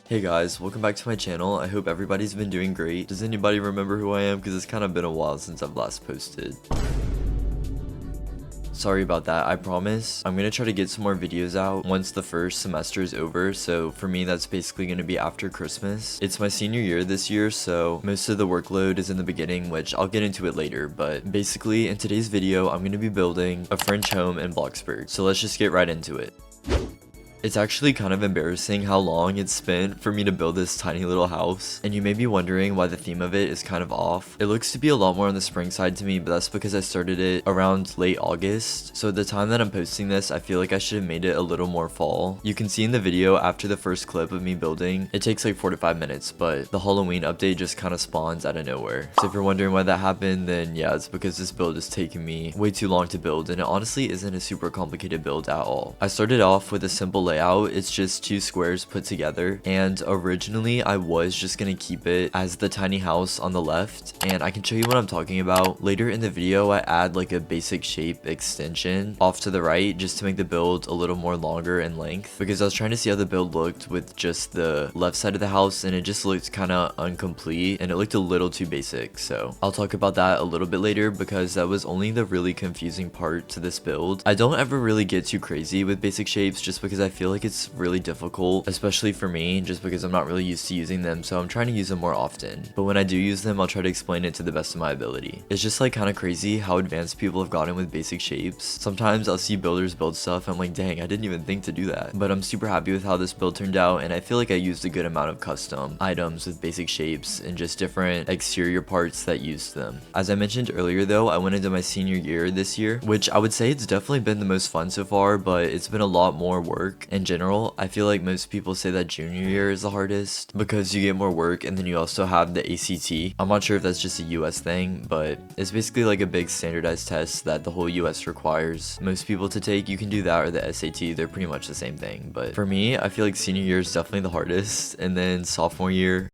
Hey guys, welcome back to my channel. I hope everybody's been doing great. Does anybody remember who I am? Because it's kind of been a while since I've last posted. Sorry about that, I promise. I'm gonna try to get some more videos out once the first semester is over, so for me that's basically gonna be after Christmas. It's my senior year this year, so most of the workload is in the beginning, which I'll get into it later, but basically in today's video I'm gonna be building a French home in Bloxburg, so let's just get right into it. It's actually kind of embarrassing how long it's spent for me to build this tiny little house, and you may be wondering why the theme of it is kind of off. It looks to be a lot more on the spring side to me, but that's because I started it around late August, so at the time that I'm posting this, I feel like I should have made it a little more fall. You can see in the video after the first clip of me building, it takes like 4 to 5 minutes, but the Halloween update just kind of spawns out of nowhere. So if you're wondering why that happened, then yeah, it's because this build is taking me way too long to build, and it honestly isn't a super complicated build at all. I started off with a simple layout. It's just 2 squares put together, and originally I was just gonna keep it as the tiny house on the left, and I can show you what I'm talking about later in the video. I add like a basic shape extension off to the right just to make the build a little more longer in length, because I was trying to see how the build looked with just the left side of the house, and it just looked kind of incomplete and it looked a little too basic. So I'll talk about that a little bit later, because that was only the really confusing part to this build. I don't ever really get too crazy with basic shapes just because I feel like it's really difficult, especially for me, just because I'm not really used to using them, so I'm trying to use them more often. But when I do use them, I'll try to explain it to the best of my ability. It's just like kind of crazy how advanced people have gotten with basic shapes. Sometimes I'll see builders build stuff, I'm like, dang, I didn't even think to do that. But I'm super happy with how this build turned out, and I feel like I used a good amount of custom items with basic shapes and just different exterior parts that used them. As I mentioned earlier though, I went into my senior year this year, which I would say it's definitely been the most fun so far, but it's been a lot more work in general. I feel like most people say that junior year is the hardest because you get more work, and then you also have the ACT. I'm not sure if that's just a US thing, but it's basically like a big standardized test that the whole US requires most people to take. You can do that or the SAT, they're pretty much the same thing. But for me, I feel like senior year is definitely the hardest, and then sophomore year,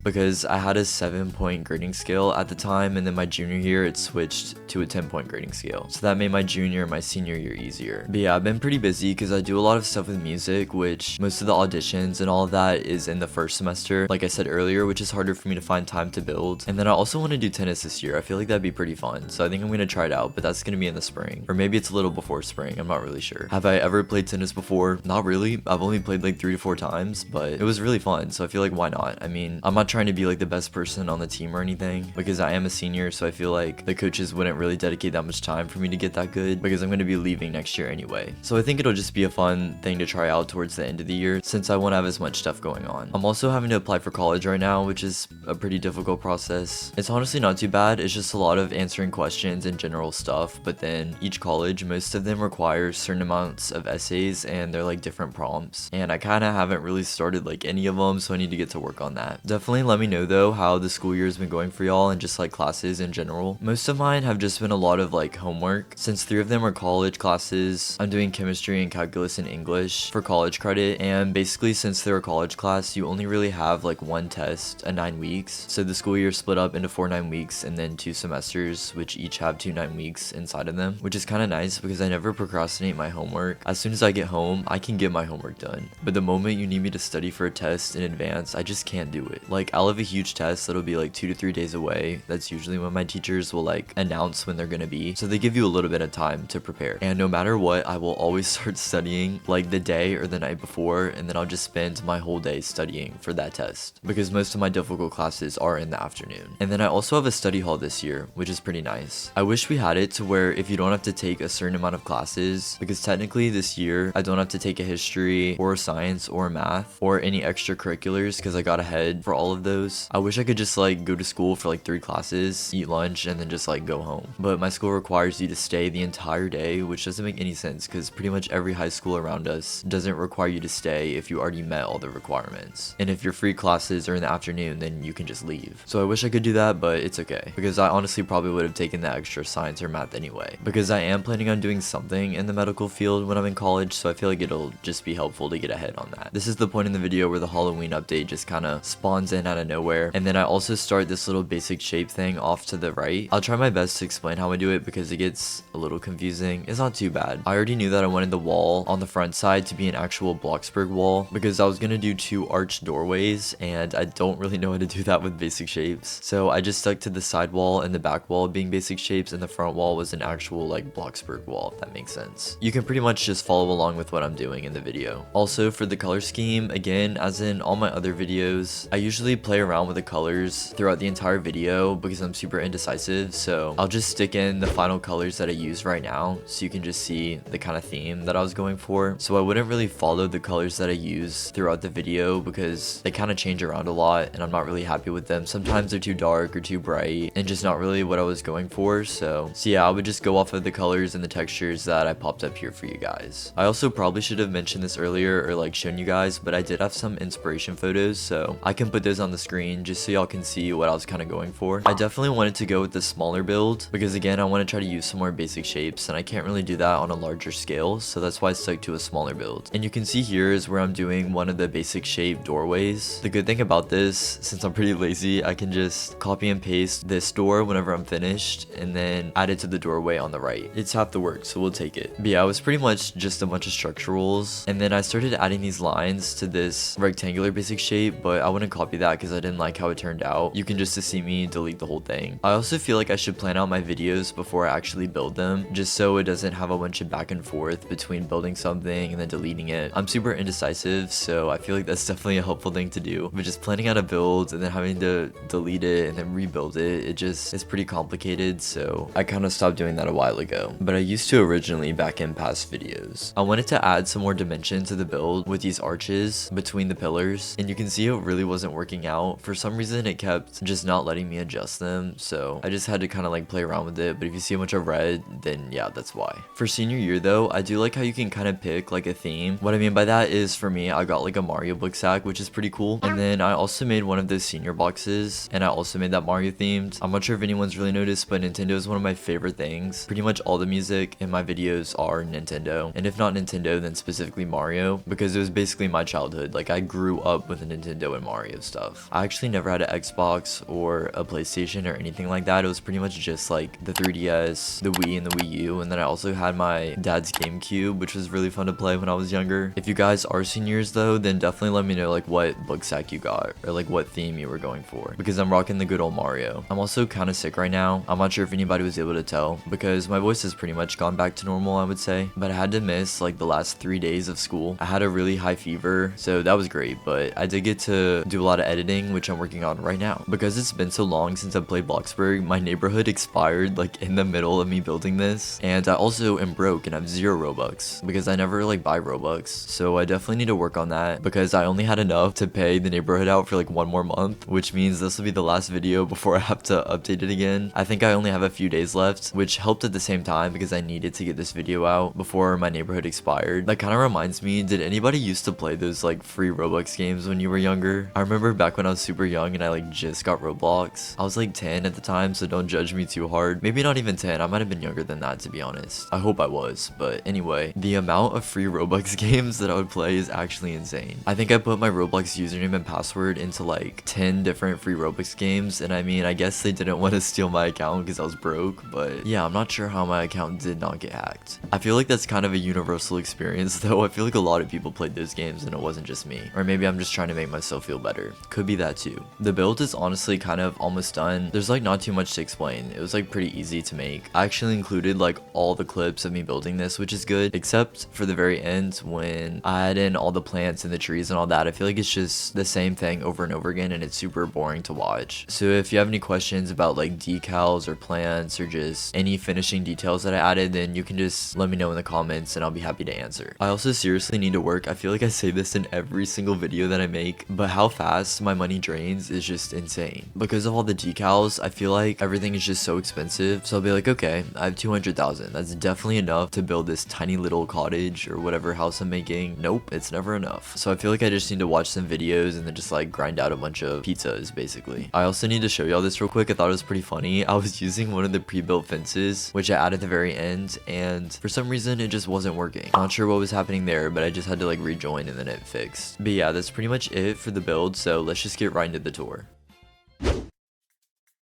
because I had a 7-point grading scale at the time, and then my junior year it switched to a 10-point grading scale, so that made my junior and my senior year easier. But yeah, I've been pretty busy because I do a lot of stuff with music, which most of the auditions and all of that is in the first semester, like I said earlier, which is harder for me to find time to build. And then I also want to do tennis this year. I feel like that'd be pretty fun, so I think I'm gonna try it out, but that's gonna be in the spring, or maybe it's a little before spring, I'm not really sure. Have I ever played tennis before? Not really. I've only played like 3 to 4 times, but it was really fun, so I feel like why not? I mean, I'm not trying to be like the best person on the team or anything, because I am a senior, so I feel like the coaches wouldn't really dedicate that much time for me to get that good, because I'm going to be leaving next year anyway. So I think it'll just be a fun thing to try out towards the end of the year, since I won't have as much stuff going on. I'm also having to apply for college right now, which is a pretty difficult process. It's honestly not too bad, it's just a lot of answering questions and general stuff, but then each college, most of them require certain amounts of essays, and they're like different prompts, and I kind of haven't really started like any of them, so I need to get to work on that. Definitely let me know though how the school year has been going for y'all, and just like classes in general. Most of mine have just been a lot of like homework, since 3 of them are college classes. I'm doing chemistry and calculus and English for college credit, and basically since they're a college class, you only really have like 1 test a 9 weeks, so the school year is split up into 4 9-weeks and then 2 semesters, which each have 2 9-weeks inside of them, which is kind of nice because I never procrastinate my homework. As soon as I get home, I can get my homework done, but the moment you need me to study for a test in advance, I just can't do it. Like, I'll have a huge test that'll be like 2 to 3 days away. That's usually when my teachers will like announce when they're gonna be, so they give you a little bit of time to prepare, and no matter what, I will always start studying like the day or the night before, and then I'll just spend my whole day studying for that test, because most of my difficult classes are in the afternoon. And then I also have a study hall this year, which is pretty nice. I wish we had it to where if you don't have to take a certain amount of classes, because technically this year I don't have to take a history or a science or a math or any extracurriculars, because I got ahead for all of those. I wish I could just like go to school for like 3 classes, eat lunch, and then just like go home, but my school requires you to stay the entire day, which doesn't make any sense because pretty much every high school around us doesn't require you to stay if you already met all the requirements, and if your free classes are in the afternoon, then you can just leave. So I wish I could do that, but it's okay, because I honestly probably would have taken the extra science or math anyway, because I am planning on doing something in the medical field when I'm in college, so I feel like it'll just be helpful to get ahead on that. This is the point in the video where the Halloween update just kind of spawns in out of nowhere. And then I also start this little basic shape thing off to the right. I'll try my best to explain how I do it because it gets a little confusing. It's not too bad. I already knew that I wanted the wall on the front side to be an actual Bloxburg wall because I was gonna do 2 arched doorways, and I don't really know how to do that with basic shapes. So I just stuck to the side wall and the back wall being basic shapes, and the front wall was an actual like Bloxburg wall, if that makes sense. You can pretty much just follow along with what I'm doing in the video. Also for the color scheme, again, as in all my other videos, I usually play around with the colors throughout the entire video because I'm super indecisive. So I'll just stick in the final colors that I use right now so you can just see the kind of theme that I was going for. So I wouldn't really follow the colors that I use throughout the video because they kind of change around a lot and I'm not really happy with them. Sometimes they're too dark or too bright and just not really what I was going for. So yeah, I would just go off of the colors and the textures that I popped up here for you guys. I also probably should have mentioned this earlier or like shown you guys, but I did have some inspiration photos, so I can put those on the screen just so y'all can see what I was kind of going for. I definitely wanted to go with the smaller build because again, I want to try to use some more basic shapes and I can't really do that on a larger scale, so that's why I stuck to a smaller build. And you can see here is where I'm doing one of the basic shape doorways. The good thing about this, since I'm pretty lazy, I can just copy and paste this door whenever I'm finished and then add it to the doorway on the right. It's half the work, so we'll take it. But yeah, it was pretty much just a bunch of structurals, and then I started adding these lines to this rectangular basic shape, but I wouldn't copy that because I didn't like how it turned out. You can just to see me delete the whole thing. I also feel like I should plan out my videos before I actually build them, just so it doesn't have a bunch of back and forth between building something and then deleting it. I'm super indecisive, so I feel like that's definitely a helpful thing to do, but just planning out a build and then having to delete it and then rebuild it, it's pretty complicated, so I kind of stopped doing that a while ago. But I used to originally back in past videos. I wanted to add some more dimension to the build with these arches between the pillars, and you can see it really wasn't working out. For some reason it kept just not letting me adjust them, so I just had to kind of like play around with it. But if you see a bunch of red, then yeah, that's why. For senior year though, I do like how you can kind of pick like a theme. What I mean by that is, for me, I got like a Mario book sack, which is pretty cool, and then I also made one of those senior boxes and I also made that Mario themed. I'm not sure if anyone's really noticed, but Nintendo is one of my favorite things. Pretty much all the music in my videos are Nintendo, and if not Nintendo, then specifically Mario, because it was basically my childhood. Like I grew up with a Nintendo and Mario stuff. I actually never had an Xbox or a PlayStation or anything like that. It was pretty much just like the 3DS, the Wii, and the Wii U, and then I also had my dad's GameCube, which was really fun to play when I was younger. If you guys are seniors though, then definitely let me know like what book sack you got or like what theme you were going for, because I'm rocking the good old Mario. I'm also kind of sick right now. I'm not sure if anybody was able to tell because my voice has pretty much gone back to normal, I would say, but I had to miss like the last 3 days of school. I had a really high fever, so that was great, but I did get to do a lot of editing, which I'm working on right now. Because it's been so long since I played Bloxburg, my neighborhood expired like in the middle of me building this, and I also am broke and have 0 Robux because I never like buy Robux, so I definitely need to work on that because I only had enough to pay the neighborhood out for like 1 more month, which means this will be the last video before I have to update it again. I think I only have a few days left, which helped at the same time because I needed to get this video out before my neighborhood expired. That kind of reminds me, did anybody used to play those like free Robux games when you were younger? I remember back when I was super young and I like just got Roblox. I was like 10 at the time, so don't judge me too hard. Maybe not even 10, I might have been younger than that, to be honest. I hope I was, but anyway, the amount of free Robux games that I would play is actually insane. I think I put my Roblox username and password into like 10 different free Robux games, and I mean, I guess they didn't want to steal my account because I was broke, but yeah, I'm not sure how my account did not get hacked. I feel like that's kind of a universal experience though. I feel like a lot of people played those games and it wasn't just me, or maybe I'm just trying to make myself feel better. Could be that too. The build is honestly kind of almost done. There's like not too much to explain. It was like pretty easy to make. I actually included like all the clips of me building this, which is good, except for the very end when I add in all the plants and the trees and all that. I feel like it's just the same thing over and over again and it's super boring to watch. So if you have any questions about like decals or plants or just any finishing details that I added, then you can just let me know in the comments and I'll be happy to answer. I also seriously need to work. I feel like I say this in every single video that I make, but how fast my money drains is just insane. Because of all the decals, I feel like everything is just so expensive. So I'll be like, okay, I have 200,000. That's definitely enough to build this tiny little cottage or whatever house I'm making. Nope, it's never enough. So I feel like I just need to watch some videos and then just like grind out a bunch of pizzas basically. I also need to show y'all this real quick. I thought it was pretty funny. I was using one of the pre-built fences, which I added at the very end, and for some reason it just wasn't working. Not sure what was happening there, but I just had to like rejoin and then it fixed. But yeah, that's pretty much it for the build. So let's just get right into the tour.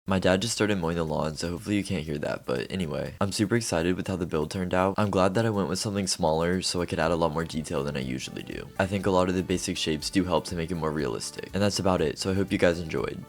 My dad just started mowing the lawn, so hopefully you can't hear that, but anyway, I'm super excited with how the build turned out. I'm glad that I went with something smaller so I could add a lot more detail than I usually do. I think a lot of the basic shapes do help to make it more realistic. And that's about it, so I hope you guys enjoyed.